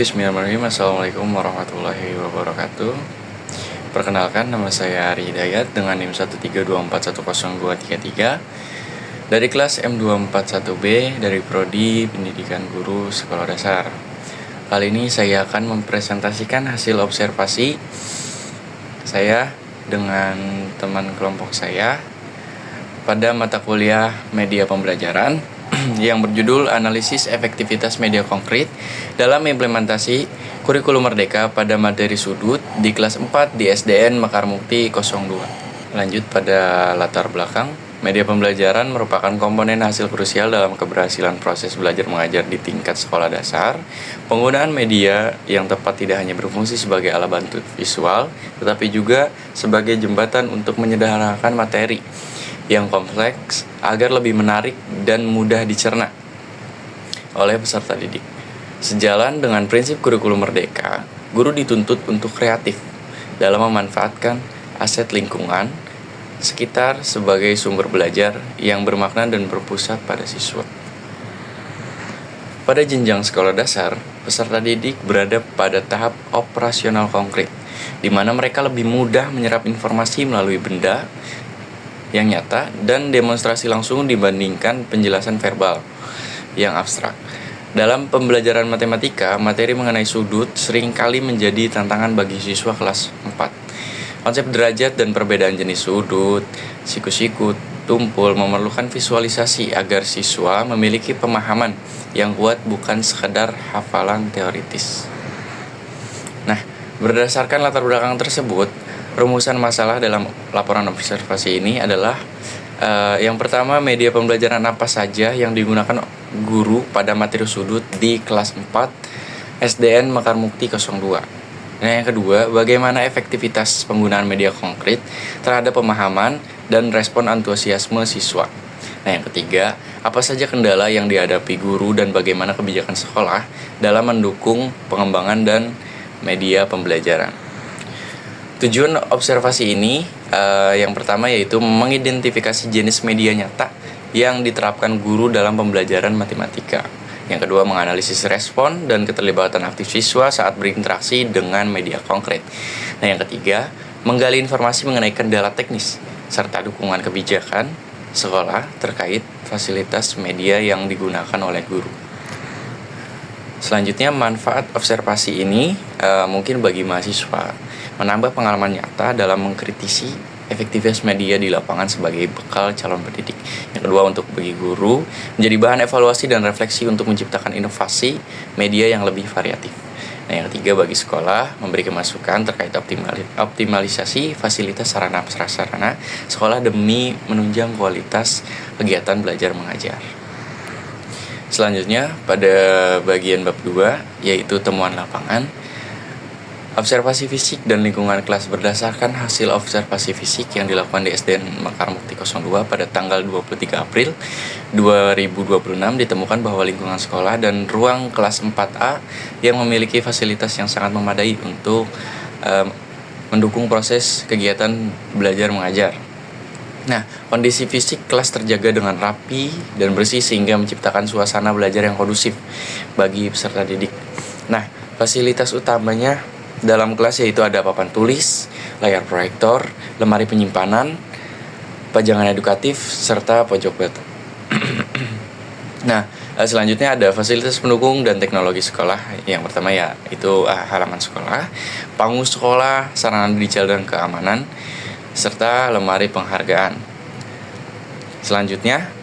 Bismillahirrahmanirrahim. Assalamualaikum warahmatullahi wabarakatuh. Perkenalkan, nama saya Ari Hidayat dengan NIM 132410233 dari kelas M241B dari Prodi Pendidikan Guru Sekolah Dasar. Kali ini saya akan mempresentasikan hasil observasi saya dengan teman kelompok saya pada mata kuliah media pembelajaran yang berjudul Analisis Efektivitas Media Konkret dalam Implementasi Kurikulum Merdeka pada Materi Sudut di kelas 4 di SDN Mekar Mukti 02. Lanjut pada latar belakang, media pembelajaran merupakan komponen hasil krusial dalam keberhasilan proses belajar mengajar di tingkat sekolah dasar. Penggunaan media yang tepat tidak hanya berfungsi sebagai alat bantu visual, tetapi juga sebagai jembatan untuk menyederhanakan materi yang kompleks agar lebih menarik dan mudah dicerna oleh peserta didik. Sejalan dengan prinsip kurikulum merdeka, guru dituntut untuk kreatif dalam memanfaatkan aset lingkungan sekitar sebagai sumber belajar yang bermakna dan berpusat pada siswa. Pada jenjang sekolah dasar, peserta didik berada pada tahap operasional konkret, di mana mereka lebih mudah menyerap informasi melalui benda yang nyata dan demonstrasi langsung dibandingkan penjelasan verbal yang abstrak. Dalam pembelajaran matematika, materi mengenai sudut seringkali menjadi tantangan bagi siswa kelas 4. Konsep derajat dan perbedaan jenis sudut, siku-siku, tumpul memerlukan visualisasi agar siswa memiliki pemahaman yang kuat, bukan sekedar hafalan teoritis. Nah, berdasarkan latar belakang tersebut, rumusan masalah dalam laporan observasi ini adalah yang pertama, media pembelajaran apa saja yang digunakan guru pada materi sudut di kelas 4 SDN Mekar Mukti 02. Nah, yang kedua, bagaimana efektivitas penggunaan media konkret terhadap pemahaman dan respon antusiasme siswa. Nah, yang ketiga, apa saja kendala yang dihadapi guru dan bagaimana kebijakan sekolah dalam mendukung pengembangan dan media pembelajaran. Tujuan observasi ini yang pertama yaitu mengidentifikasi jenis media nyata yang diterapkan guru dalam pembelajaran matematika. Yang kedua, menganalisis respon dan keterlibatan aktif siswa saat berinteraksi dengan media konkret. Nah, yang ketiga, menggali informasi mengenai kendala teknis serta dukungan kebijakan sekolah terkait fasilitas media yang digunakan oleh guru. Selanjutnya, manfaat observasi ini mungkin bagi mahasiswa menambah pengalaman nyata dalam mengkritisi efektivitas media di lapangan sebagai bekal calon pendidik. Yang kedua, untuk bagi guru menjadi bahan evaluasi dan refleksi untuk menciptakan inovasi media yang lebih variatif. Nah, yang ketiga, bagi sekolah memberi masukan terkait optimalisasi fasilitas sarana prasarana sekolah demi menunjang kualitas kegiatan belajar mengajar. Selanjutnya, pada bagian bab 2 yaitu temuan lapangan. Observasi fisik dan lingkungan kelas berdasarkan hasil observasi fisik yang dilakukan di SDN Mekar Mukti 02 pada tanggal 23 April 2026 ditemukan bahwa lingkungan sekolah dan ruang kelas 4A yang memiliki fasilitas yang sangat memadai untuk mendukung proses kegiatan belajar mengajar. Nah, kondisi fisik kelas terjaga dengan rapi dan bersih sehingga menciptakan suasana belajar yang kondusif bagi peserta didik. Nah, fasilitas utamanya dalam kelas yaitu ada papan tulis, layar proyektor, lemari penyimpanan, pajangan edukatif, serta pojok batu. Nah, selanjutnya ada fasilitas pendukung dan teknologi sekolah. Yang pertama yaitu halaman sekolah, panggung sekolah, sarana digital dan keamanan, serta lemari penghargaan. Selanjutnya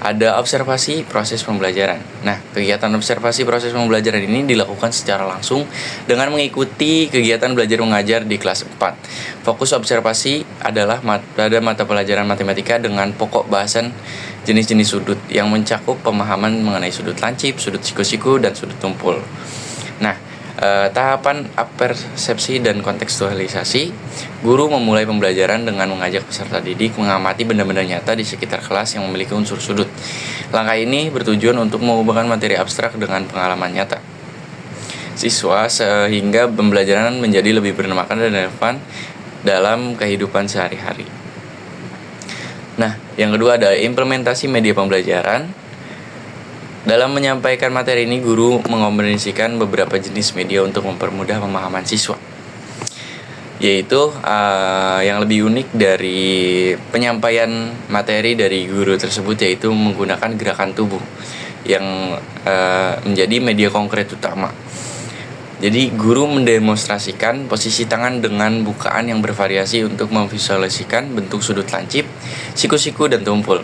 ada observasi proses pembelajaran. Nah, kegiatan observasi proses pembelajaran ini dilakukan secara langsung dengan mengikuti kegiatan belajar mengajar di kelas 4. Fokus observasi adalah pada mata pelajaran matematika dengan pokok bahasan jenis-jenis sudut yang mencakup pemahaman mengenai sudut lancip, sudut siku-siku, dan sudut tumpul. Nah, tahapan apersepsi dan kontekstualisasi. Guru memulai pembelajaran dengan mengajak peserta didik mengamati benda-benda nyata di sekitar kelas yang memiliki unsur sudut. Langkah ini bertujuan untuk mengubahkan materi abstrak dengan pengalaman nyata siswa sehingga pembelajaran menjadi lebih bermakna dan relevan dalam kehidupan sehari-hari. Nah, yang kedua ada implementasi media pembelajaran. Dalam menyampaikan materi ini, guru mengombinasikan beberapa jenis media untuk mempermudah pemahaman siswa, yaitu yang lebih unik dari penyampaian materi dari guru tersebut yaitu menggunakan gerakan tubuh yang menjadi media konkret utama. Jadi guru mendemonstrasikan posisi tangan dengan bukaan yang bervariasi untuk memvisualisasikan bentuk sudut lancip, siku-siku, dan tumpul.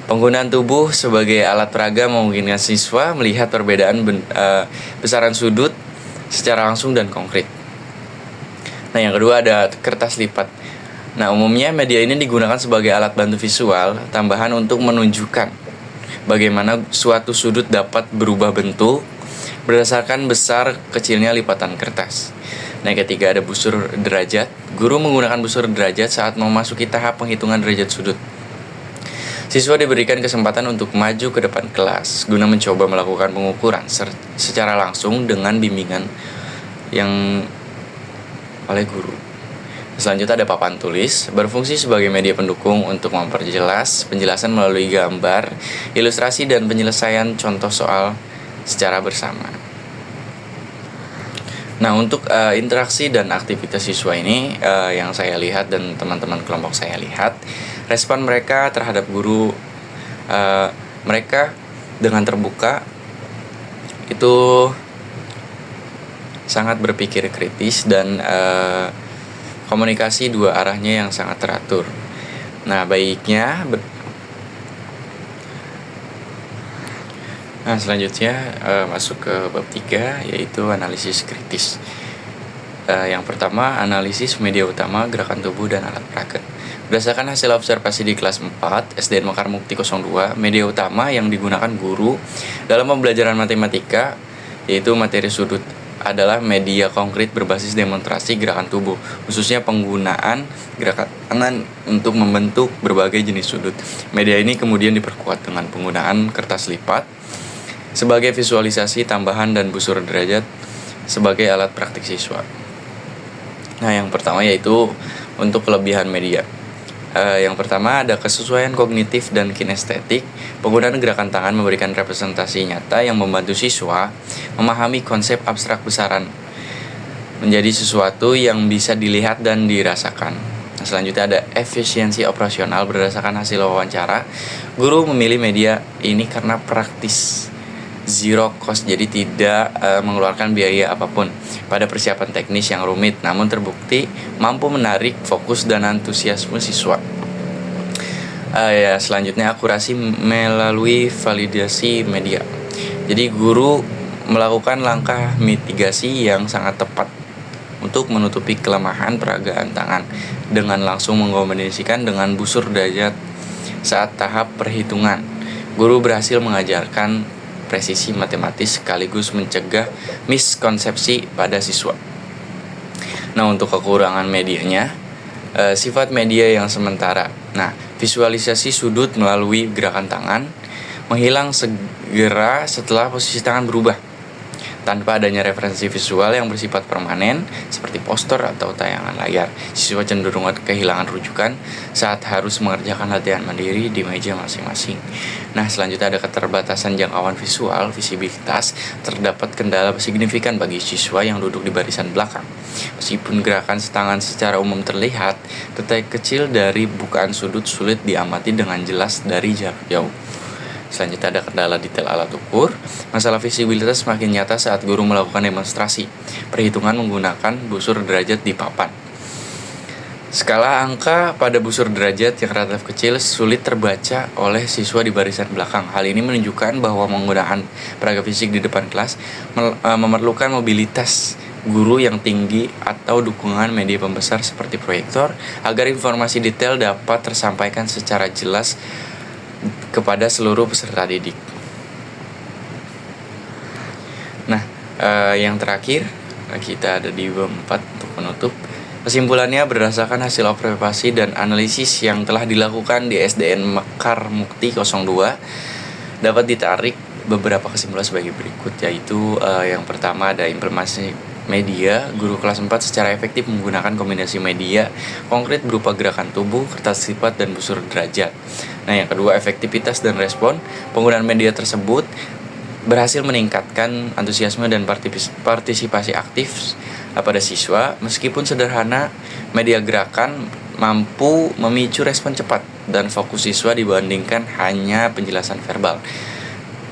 Penggunaan tubuh sebagai alat peraga memungkinkan siswa melihat perbedaan besaran sudut secara langsung dan konkret. Nah, yang kedua ada kertas lipat. Nah, umumnya media ini digunakan sebagai alat bantu visual tambahan untuk menunjukkan bagaimana suatu sudut dapat berubah bentuk berdasarkan besar kecilnya lipatan kertas. Nah, yang ketiga ada busur derajat. Guru menggunakan busur derajat saat memasuki tahap penghitungan derajat sudut. Siswa diberikan kesempatan untuk maju ke depan kelas guna mencoba melakukan pengukuran secara langsung dengan bimbingan yang oleh guru. Selanjutnya ada papan tulis, berfungsi sebagai media pendukung untuk memperjelas penjelasan melalui gambar, ilustrasi, dan penyelesaian contoh soal secara bersama. Nah, untuk interaksi dan aktivitas siswa ini yang saya lihat dan teman-teman kelompok saya lihat, respon mereka terhadap guru mereka dengan terbuka itu sangat berpikir kritis dan komunikasi dua arahnya yang sangat teratur. Nah, selanjutnya masuk ke bab 3 yaitu analisis kritis. Yang pertama, analisis media utama, gerakan tubuh, dan alat peraga. Berdasarkan hasil observasi di kelas 4 SDN Mekar Mukti 02, media utama yang digunakan guru dalam pembelajaran matematika yaitu materi sudut adalah media konkret berbasis demonstrasi gerakan tubuh, khususnya penggunaan gerakan tangan untuk membentuk berbagai jenis sudut. Media ini kemudian diperkuat dengan penggunaan kertas lipat sebagai visualisasi tambahan dan busur derajat sebagai alat praktik siswa. Nah, yang pertama yaitu untuk kelebihan media. Yang pertama ada kesesuaian kognitif dan kinestetik. Penggunaan gerakan tangan memberikan representasi nyata yang membantu siswa memahami konsep abstrak besaran menjadi sesuatu yang bisa dilihat dan dirasakan. Nah, selanjutnya ada efisiensi operasional. Berdasarkan hasil wawancara, guru memilih media ini karena praktis, zero cost, jadi tidak mengeluarkan biaya apapun pada persiapan teknis yang rumit, namun terbukti mampu menarik fokus dan antusiasme siswa. Selanjutnya akurasi melalui validasi media. Jadi guru melakukan langkah mitigasi yang sangat tepat untuk menutupi kelemahan peragaan tangan dengan langsung mengkombinasikan dengan busur derajat saat tahap perhitungan. Guru berhasil mengajarkan presisi matematis sekaligus mencegah miskonsepsi pada siswa. Nah, untuk kekurangan medianya, sifat media yang sementara. Nah, visualisasi sudut melalui gerakan tangan menghilang segera setelah posisi tangan berubah. Tanpa adanya referensi visual yang bersifat permanen seperti poster atau tayangan layar, siswa cenderung kehilangan rujukan saat harus mengerjakan latihan mandiri di meja masing-masing. Nah, selanjutnya ada keterbatasan jangkauan visual, visibilitas. Terdapat kendala signifikan bagi siswa yang duduk di barisan belakang. Meskipun gerakan tangan secara umum terlihat, detak kecil dari bukaan sudut sulit diamati dengan jelas dari jarak jauh. Selanjutnya ada kendala detail alat ukur. Masalah visibilitas semakin nyata saat guru melakukan demonstrasi perhitungan menggunakan busur derajat di papan. Skala angka pada busur derajat yang relatif kecil sulit terbaca oleh siswa di barisan belakang. Hal ini menunjukkan bahwa menggunakan peraga fisik di depan kelas memerlukan mobilitas guru yang tinggi atau dukungan media pembesar seperti proyektor agar informasi detail dapat tersampaikan secara jelas kepada seluruh peserta didik. Nah, yang terakhir kita ada di bab 4 untuk penutup. Kesimpulannya, berdasarkan hasil observasi dan analisis yang telah dilakukan di SDN Mekar Mukti 02, dapat ditarik beberapa kesimpulan sebagai berikut, yaitu yang pertama ada media, guru kelas 4 secara efektif menggunakan kombinasi media konkret berupa gerakan tubuh, kertas lipat, dan busur derajat. Nah, yang kedua, efektivitas dan respon. Penggunaan media tersebut berhasil meningkatkan antusiasme dan partisipasi aktif pada siswa. Meskipun sederhana, media gerakan mampu memicu respon cepat dan fokus siswa dibandingkan hanya penjelasan verbal.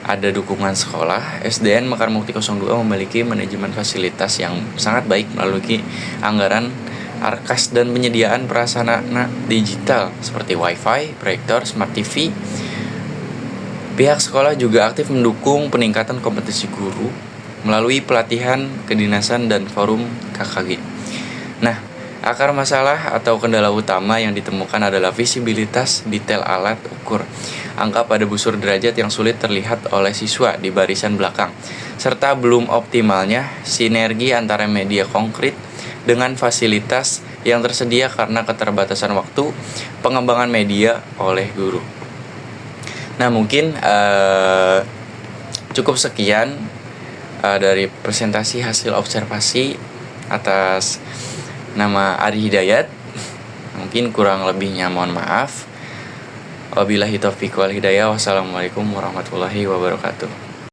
Ada dukungan sekolah. SDN Mekar Mukti 02 memiliki manajemen fasilitas yang sangat baik melalui anggaran arkas dan penyediaan prasarana digital seperti wifi, proyektor, smart TV. Pihak sekolah juga aktif mendukung peningkatan kompetensi guru melalui pelatihan kedinasan dan forum KKG. Nah, akar masalah atau kendala utama yang ditemukan adalah visibilitas detail alat ukur angka pada busur derajat yang sulit terlihat oleh siswa di barisan belakang, serta belum optimalnya sinergi antara media konkret dengan fasilitas yang tersedia karena keterbatasan waktu pengembangan media oleh guru. Nah, mungkin cukup sekian dari presentasi hasil observasi atas nama Ari Hidayat. Mungkin kurang lebihnya mohon maaf. Wabillahi taufiq wal hidayah. Wassalamualaikum warahmatullahi wabarakatuh.